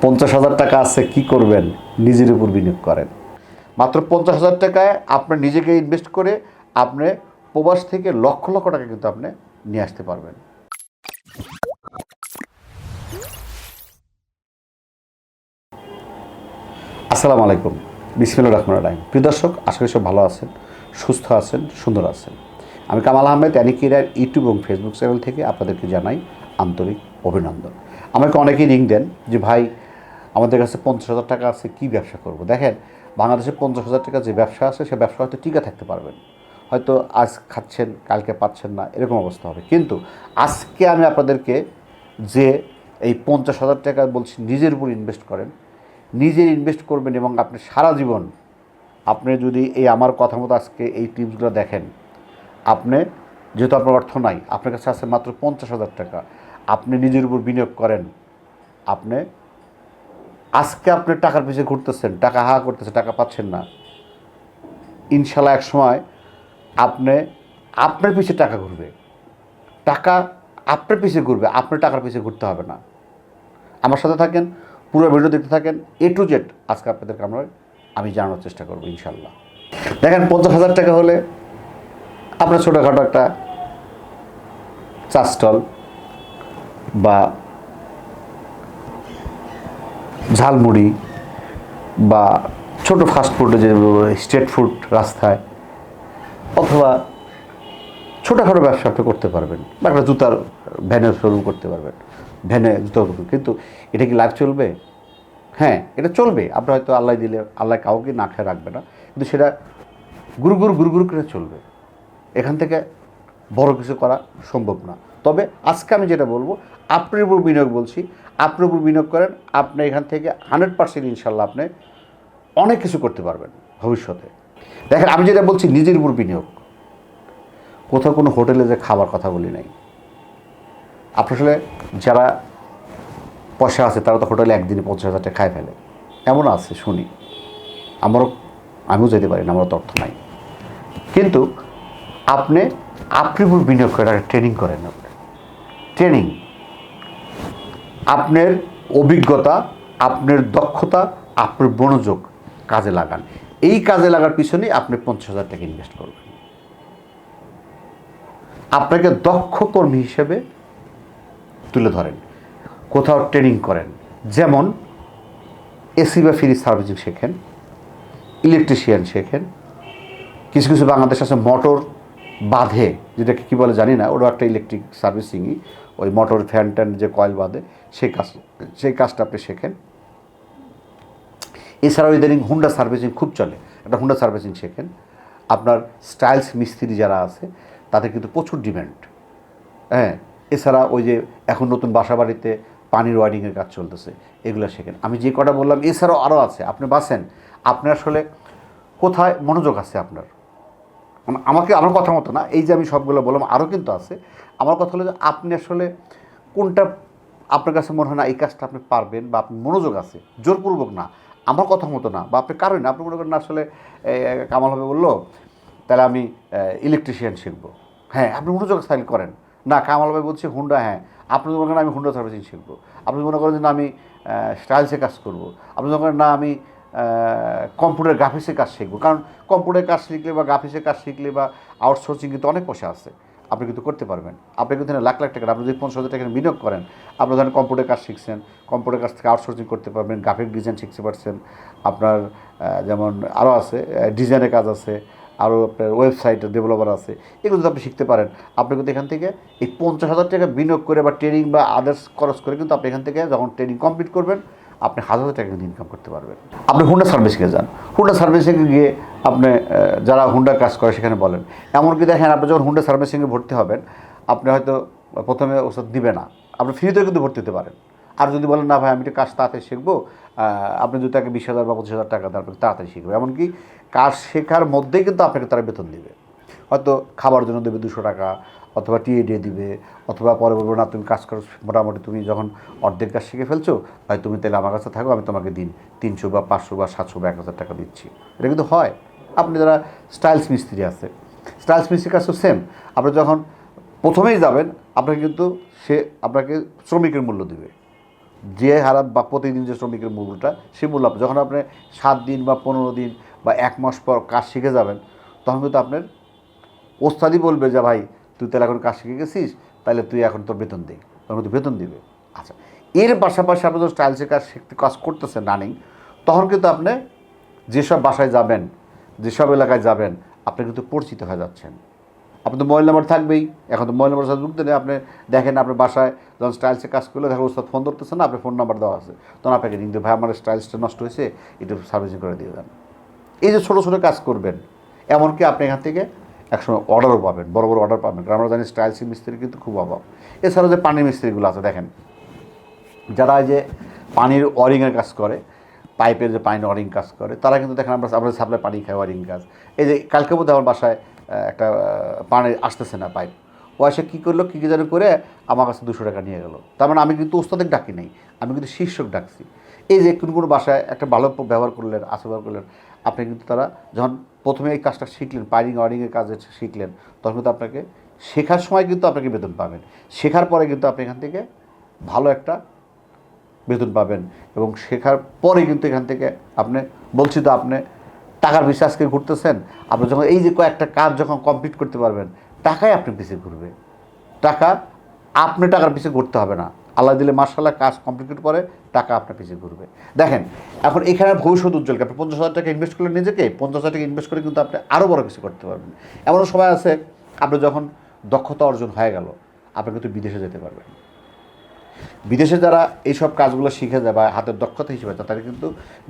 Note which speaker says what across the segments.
Speaker 1: 50,000 টাকা আছে, কি করবেন? নিজের উপর বিনিয়োগ করেন। মাত্র 50,000 টাকায় আপনার নিজেকে ইনভেস্ট করে আপনি প্রবাস থেকে লক্ষ লক্ষ টাকা কিন্তু আপনি নিয়ে আসতে পারবেন। আসসালামু আলাইকুম, বিসমিল্লাহির রহমানির রহিম। প্রিয় দর্শক, আশা করি সব ভালো আছেন, সুস্থ আছেন, সুন্দর আছেন। আমি কামাল আহমেদ, অ্যানিকিরার ইউটিউব এবং ফেসবুক চ্যানেল থেকে আপনাদেরকে জানাই আন্তরিক অভিনন্দন। আমাকে অনেকেই লিঙ্ক দেন যে ভাই, আমাদের কাছে 50,000 টাকা আছে, কী ব্যবসা করব? দেখেন, বাংলাদেশে 50,000 টাকা যে ব্যবসা আছে, সে ব্যবসা হয়তো টিকে থাকতে পারবেন, হয়তো আজ খাচ্ছেন কালকে পাচ্ছেন না, এরকম অবস্থা হবে। কিন্তু আজকে আমি আপনাদেরকে যে এই 50,000 টাকা বলছি, নিজের উপর ইনভেস্ট করেন, নিজের ইনভেস্ট করবেন এবং আপনি সারা জীবন, আপনি যদি এই আমার কথা মতো আজকে এই টিপসগুলো দেখেন, আপনি যেহেতু আপনার অর্থ নাই, আপনার কাছে আছে মাত্র 50,000 টাকা, আপনি নিজের উপর বিনিয়োগ করেন। আপনি আজকে আপনি টাকার পিছিয়ে ঘুরতেছেন, টাকা হা করতেছে, টাকা পাচ্ছেন না, ইনশাল্লাহ এক সময় আপনি আপনার পিছিয়ে টাকা ঘুরবে, টাকা আপনার পিছিয়ে ঘুরবে, আপনার টাকার পিছিয়ে ঘুরতে হবে না। আমার সাথে থাকেন, পুরো ভিডিও দেখতে থাকেন, এ টু জেড আজকে আপনাদেরকে আমি জানানোর চেষ্টা করবো ইনশাল্লাহ। দেখেন, 50,000 টাকা হলে আপনার ছোটোখাটো একটা চা স্টল বা ঝালমুড়ি বা ছোটো ফাস্টফুডে যে স্ট্রিট ফুড রাস্তায়, অথবা ছোটোখাটো ব্যবসা আপনি করতে পারবেন, বা একটা জুতার ভ্যানের শোরুম করতে পারবেন, ভ্যানে জুতো। কিন্তু এটা কি লাইফ চলবে? হ্যাঁ, এটা চলবে। আপনার হয়তো আল্লাহ দিলে, আল্লাহ কাউকে না খেয়ে রাখবে না, কিন্তু সেটা গুরু করে চলবে। এখান থেকে বড় কিছু করা সম্ভব না। তবে আজকে আমি যেটা বলবো, আপনার উপর বিনিয়োগ বলছি, আপনার উপর বিনিয়োগ করেন। আপনি এখান থেকে 100% ইনশাল্লাহ আপনি অনেক কিছু করতে পারবেন ভবিষ্যতে। দেখেন, আমি যেটা বলছি নিজের উপর বিনিয়োগ, কোথাও কোনো হোটেলে যে খাবার কথা বলি নাই। আপনি আসলে যারা পয়সা আছে, তারা তো হোটেলে একদিনে 50,000 টাকা খায় ফেলে, এমন আছে শুনি। আমিও যেতে পারি না, আমারও তো অর্থ নাই। কিন্তু আপনি আপনার উপর বিনিয়োগ করে একটা ট্রেনিং করেন। আপনি ট্রেনিং, আপনার অভিজ্ঞতা, আপনার দক্ষতা, আপনার মনোযোগ কাজে লাগান। এই কাজে লাগার পিছনেই আপনি 50,000 টাকা ইনভেস্ট করবেন। আপনাকে দক্ষ কর্মী হিসেবে তুলে ধরেন, কোথাও ট্রেনিং করেন। যেমন এসি বা ফ্রিজ সার্ভিসিং শেখেন, ইলেকট্রিশিয়ান শেখেন। কিছু কিছু বাংলাদেশ আছে মোটর বাঁধে, যেটাকে কী বলে জানি না, ওটা একটা ইলেকট্রিক সার্ভিসিংই, ওই মোটর ফ্যান ট্যান যে কয়েল বাঁধে, সেই কাজটা আপনি শেখেন। এছাড়াও ইদানিং হুন্ডা সার্ভিসিং খুব চলে, একটা হুন্ডা সার্ভিসিং শেখেন। আপনার স্টাইলস মিস্ত্রি যারা আছে, তাদের কিন্তু প্রচুর ডিম্যান্ড। হ্যাঁ, এছাড়া ওই যে এখন নতুন বাসা বাড়িতে পানির ওয়ারিংয়ের কাজ চলতেছে, এগুলো শেখেন। আমি যে কটা বললাম, এছাড়াও আরও আছে। আপনি বাসেন, আপনি আসলে কোথায় মনোযোগ আছে আপনার, আমার কথা মতো না, এই যে আমি সবগুলো বললাম, আরও কিন্তু আছে। আমার কথা হলো যে আপনি আসলে কোনটা আপনার কাছে মনে হয় না এই কাজটা আপনি পারবেন, বা আপনি মনোযোগ আছে, জোরপূর্বক না, আমার কথা মতো না, বা আপনি কারণ না, আপনি মনে করেন না আসলে কামাল হবে বললো তাহলে আমি ইলেকট্রিশিয়ান শিখবো। হ্যাঁ, আপনি মনোযোগ স্টাইল করেন না। কামাল ভাই বলছে হুন্ডা, হ্যাঁ, আপনি মনে করেন আমি হুন্ডা সার্ভিসিং শিখবো। আপনি মনে করেন যে না আমি স্টাইলসে কাজ করবো। আপনি মনে করেন না আমি কম্পিউটার গ্রাফিক্সের কাজ শিখবো। কারণ কম্পিউটার কাজ শিখলে বা গ্রাফিক্সের কাজ শিখলে বা আউটসোর্সিং কিন্তু অনেক পয়সা আছে, আপনি কিন্তু করতে পারবেন। আপনি কিন্তু লাখ লাখ টাকা, আপনি যদি 50,000 টাকা বিনিয়োগ করেন, আপনি ধরেন কম্পিউটার কাজ শিখছেন, কম্পিউটার কাজ থেকে আউটসোর্সিং করতে পারবেন, গ্রাফিক ডিজাইন শিখতে পারছেন। আপনার যেমন আরও আছে, ডিজাইনের কাজ আছে, আরও আপনার ওয়েবসাইট ডেভেলপার আছে, এগুলো যদি আপনি শিখতে পারেন, আপনি কিন্তু এখান থেকে এই 50,000 টাকা বিনিয়োগ করে বা ট্রেনিং বা আদার্স খরচ করে কিন্তু আপনি এখান থেকে যখন ট্রেনিং কমপ্লিট করবেন, আপনি 1,000 টাকা কিন্তু ইনকাম করতে পারবেন। আপনি হুন্ডা সার্ভিসিংয়ে যান, হুন্ডা সার্ভিসিংয়ে গিয়ে আপনি যারা হুন্ডার কাজ করে সেখানে বলেন। এমনকি দেখেন, আপনি যখন হুন্ডা সার্ভিসিংয়ে ভর্তি হবেন, আপনি হয়তো প্রথমে ওষুধ দিবে না, আপনি ফ্রিতেও কিন্তু ভর্তি হতে পারেন। আর যদি বলেন না ভাই আমি একটা কাজ তাড়াতাড়ি শিখবো, আপনি যদি তাকে 20,000 বা 25,000 টাকা দেন, আপনি তাড়াতাড়ি শিখবে। এমনকি কাজ শেখার মধ্যেই কিন্তু আপনাকে তারা বেতন দেবে। হয়তো খাবার জন্য দেবে 200 টাকা, অথবা টিএ দিয়ে দিবে, অথবা পরে বলবো না তুমি কাজ করো, মোটামুটি তুমি যখন অর্ধেক কাজ শিখে ফেলছো, ভাই তুমি তাহলে আমার কাছে থাকো, আমি তোমাকে দিন 300 বা 500 বা 700 বা 1,000 টাকা দিচ্ছি। এটা কিন্তু হয়। আপনি যারা স্টাইলস মিস্ত্রি আছে, স্টাইলস মিস্ত্রির কাজ তো সেম। আপনি যখন প্রথমেই যাবেন, আপনাকে কিন্তু সে আপনাকে শ্রমিকের মূল্য দেবে, যে হারে বা প্রতিদিন যে শ্রমিকের মূল্যটা সেই মূল্য যখন আপনি 7 দিন বা 15 দিন বা 1 মাস পর কাজ শিখে যাবেন, তখন কিন্তু আপনার ওস্তাদই বলবে যে ভাই তুই তাহলে এখন কাজ শিখে গেছিস, তাহলে তুই এখন তোর বেতন দে, তখন তুই বেতন দিবে। আচ্ছা, এর পাশাপাশি আপনি যখন স্টাইলসের কাজ করতেছেন রানিং, তখন কিন্তু আপনি যেসব বাসায় যাবেন, যেসব এলাকায় যাবেন, আপনি কিন্তু পরিচিত হয়ে যাচ্ছেন। আপনি তো মোবাইল নাম্বার থাকবেই, এখন তো মোবাইল নাম্বার সাথে যুক্ত নেই। আপনি দেখেন আপনার বাসায় যখন স্টাইলসে কাজ করলে দেখেন ওস্তাদ ফোন ধরতেছেন না, আপনার ফোন নাম্বার দেওয়া আছে, তখন আপনাকে কিন্তু ভাই আমার স্টাইলসটা নষ্ট হয়েছে, একটু সার্ভিসিং করে দিয়ে দেন। এই যে ছোটো ছোটো কাজ করবেন, এমনকি আপনি এখান থেকে একসময় অর্ডারও পাবেন, বড় বড় অর্ডার পাবেন, কারণ আমরা জানি স্টাইলসি মিস্ত্রি কিন্তু খুব অভাব। এছাড়াও যে পানির মিস্ত্রিগুলো আছে দেখেন, যারা এই যে পানির ওয়ারিংয়ের কাজ করে, পাইপের যে পানি ওয়ারিং কাজ করে, তারা কিন্তু দেখেন আমরা সাপ্লাই পানি খাই ওয়ারিং কাজ। এই যে কালকে বোধহয় আমার বাসায় একটা পানি আসতেছে না পাইপ, ও এসে কী করলো, কী যেন করে আমার কাছে 200 টাকা নিয়ে গেলো। তার মানে আমি কিন্তু ওস্তাদের ডাকি নাই, আমি কিন্তু শীর্ষক ডাকছি। এই যে কোনো বাসায় একটা ভালো ব্যবহার করলেন, ব্যবহার করলেন, আপনি কিন্তু তারা যখন প্রথমে এই কাজটা শিখলেন, পাইরিং ওয়ারিংয়ের কাজ শিখলেন, তখন কিন্তু আপনাকে শেখার সময় কিন্তু আপনাকে বেতন পাবেন, শেখার পরে কিন্তু আপনি এখান থেকে ভালো একটা বেতন পাবেন, এবং শেখার পরে কিন্তু এখান থেকে আপনি বলছি তো আপনি টাকার পিছিয়ে আজকে ঘুরতেছেন, আপনি যখন এই যে কয়েকটা কাজ যখন কমপ্লিট করতে পারবেন, টাকাই আপনি পিছিয়ে ঘুরবে। টাকা আপনি টাকার পিছিয়ে ঘুরতে হবে না, আল্লাহ দিলে মার্শাল্লাহ কাজ কমপ্লিট করে টাকা আপনার পিছিয়ে ঘুরবে। দেখেন এখন এখানে ভবিষ্যৎ উজ্জ্বল, আপনি 50,000 টাকা ইনভেস্ট করলে নিজেকে, 50,000 টাকা ইনভেস্ট করে কিন্তু আপনি আরও বড় কিছু করতে পারবেন। এমনও সময় আছে আপনি যখন দক্ষতা অর্জন হয়ে গেল, আপনি কিন্তু বিদেশে যেতে পারবেন। বিদেশে যারা এইসব কাজগুলো শিখে যায় বা হাতের দক্ষতা হিসেবে তাদের কিন্তু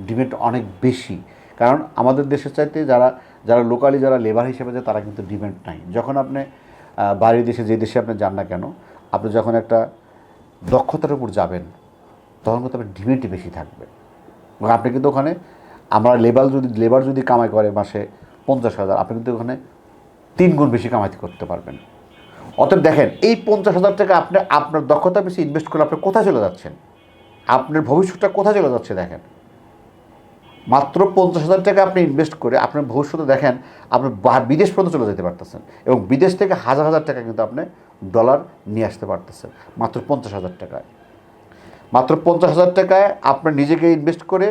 Speaker 1: ডিমান্ড অনেক বেশি, কারণ আমাদের দেশের চাইতে যারা যারা লোকালি যারা লেবার হিসেবে যায় তারা কিন্তু ডিমান্ড নাই। যখন আপনি বাইরের দেশে যে দেশে আপনি যান না কেন, আপনি যখন একটা দক্ষতার উপর যাবেন, তখন কিন্তু আপনার ডিমান্ডই বেশি থাকবে। এবং আপনি কিন্তু ওখানে আমরা লেবার যদি কামাই করে মাসে 50,000, আপনি কিন্তু ওখানে 3 গুণ বেশি কামাই করতে পারবেন। অতএব দেখেন এই 50,000 টাকা আপনি আপনার দক্ষতা বেশি ইনভেস্ট করে আপনি কোথায় চলে যাচ্ছেন, আপনার ভবিষ্যৎটা কোথায় চলে যাচ্ছে দেখেন। মাত্র 50,000 টাকা আপনি ইনভেস্ট করে আপনার ভবিষ্যতে দেখেন আপনি বিদেশ পর্যন্ত চলে যেতে পারতেছেন, এবং বিদেশ থেকে হাজার হাজার টাকা কিন্তু আপনি ডলার নিয়ে আসতে পারতেছেন মাত্র 50,000 টাকায়। মাত্র 50,000 টাকায় আপনার নিজেকে ইনভেস্ট করে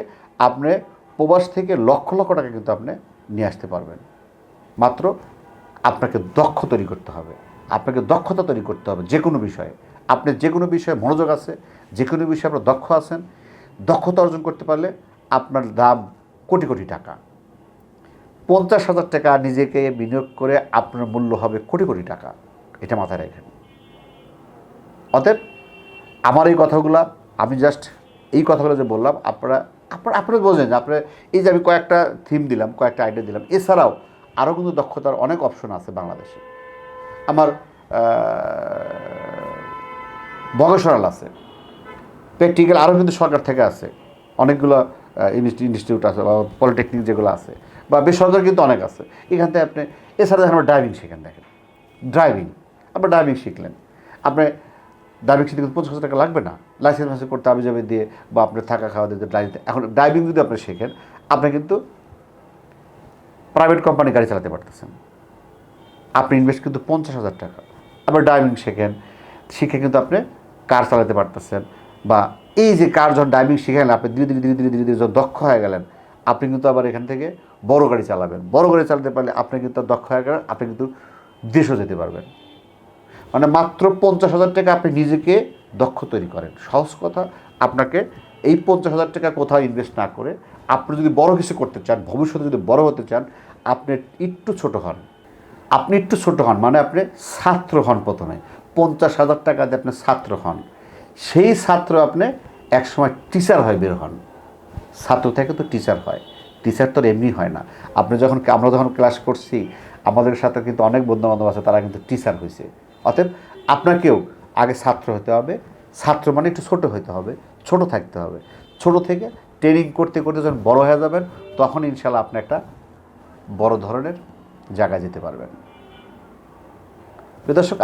Speaker 1: আপনি প্রবাস থেকে লক্ষ লক্ষ টাকা কিন্তু আপনি নিয়ে আসতে পারবেন। মাত্র আপনাকে দক্ষ তৈরি করতে হবে, আপনাকে দক্ষতা তৈরি করতে হবে। যে কোনো বিষয়ে আপনি যে কোনো বিষয়ে মনোযোগ আছে, যে কোনো বিষয়ে আপনার দক্ষ আছেন, দক্ষতা অর্জন করতে পারলে আপনার দাম কোটি কোটি টাকা। 50,000 টাকা নিজেকে বিনিয়োগ করে আপনার মূল্য হবে কোটি কোটি টাকা, এটা মাথায় রাখেন। অতএব আমার এই কথাগুলো আমি জাস্ট এই কথাগুলো যে বললাম আপনারা বোঝেন যে আপনার এই যে আমি কয়েকটা থিম দিলাম, কয়েকটা আইডিয়া দিলাম, এছাড়াও আরও কিন্তু দক্ষতার অনেক অপশন আছে বাংলাদেশে। আমার ভোকেশনাল আছে, প্র্যাকটিক্যাল আরও কিন্তু সরকার থেকে আছে অনেকগুলো ইনস্টিটিউট আছে, বা পলিটেকনিক যেগুলো আছে, বা বেসরকারি কিন্তু অনেক আছে। এখান থেকে আপনি এছাড়া দেখেন আমরা ড্রাইভিং শেখেন, দেখেন আপনি ড্রাইভিং শিখলেন, আপনি ড্রাইভিং শিখতে কিন্তু 50,000 টাকা লাগবে না, লাইসেন্স করতে আবিজাবি দিয়ে বা আপনার থাকা খাওয়া দিতে ড্রাইভিং। এখন ড্রাইভিং যদি আপনি শেখেন, আপনি কিন্তু প্রাইভেট কোম্পানি গাড়ি চালাতে পারতেছেন, আপনি ইনভেস্ট কিন্তু 50,000 টাকা। আবার ড্রাইভিং শিখে কিন্তু আপনি কার চালাতে পারতেছেন, বা এই যে কার যখন ড্রাইভিং শিখেন আপনি ধীরে ধীরে ধীরে ধীরে ধীরে ধীরে যখন দক্ষ হয়ে গেলেন, আপনি কিন্তু আবার এখান থেকে বড় গাড়ি চালাবেন। বড় গাড়ি চালাতে পারলে আপনি কিন্তু দক্ষ হয়ে গেলেন, আপনি কিন্তু দেশও যেতে পারবেন। মানে মাত্র 50,000 টাকা আপনি নিজেকে দক্ষ তৈরি করেন। সহজ কথা, আপনাকে এই 50,000 টাকা কোথাও ইনভেস্ট না করে আপনি যদি বড় কিছু করতে চান, ভবিষ্যতে যদি বড় হতে চান, আপনি একটু ছোট হন। মানে আপনি ছাত্র হন। প্রথমে 50,000 টাকা দিয়ে আপনি ছাত্র হন, সেই ছাত্র আপনি একসময় টিচার হয় বের হন। ছাত্র থেকে তো টিচার হয়, টিচার তো এমনি হয় না। আমরা যখন ক্লাস করছি, আমাদের সাথে কিন্তু অনেক বন্ধুবান্ধব আছে, তারা কিন্তু টিচার হয়েছে। অতএব আপনাকেও আগে ছাত্র হতে হবে। ছাত্র মানে একটু ছোট হতে হবে, ছোট থাকতে হবে। ছোট থেকে ট্রেনিং করতে করতে যখন বড় হয়ে যাবেন, তখন ইনশাল্লাহ আপনি একটা বড় ধরনের জায়গায় যেতে পারবেন। দর্শক,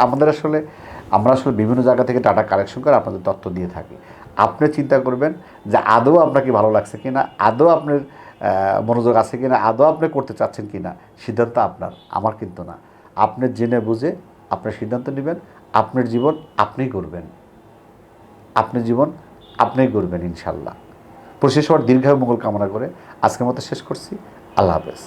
Speaker 1: আমরা আসলে বিভিন্ন জায়গা থেকে ডাটা কালেকশন করে আপনাদের তথ্য দিয়ে থাকি। আপনি চিন্তা করবেন যে আদৌ আপনাকে ভালো লাগছে কি না, আদৌ আপনার মনোযোগ আছে কি না, আদৌ আপনি করতে চাচ্ছেন কি না, সিদ্ধান্ত আপনার, আমার কিন্তু না। আপনি জেনে বুঝে আপনার সিদ্ধান্ত নেবেন, আপনার জীবন আপনিই করবেন, আপনার জীবন আপনি করবেন ইনশাল্লাহ। পরিশেষ হওয়ার দীর্ঘায়ু মঙ্গল কামনা করে আজকের মতো শেষ করছি। আল্লাহ হাফেজ।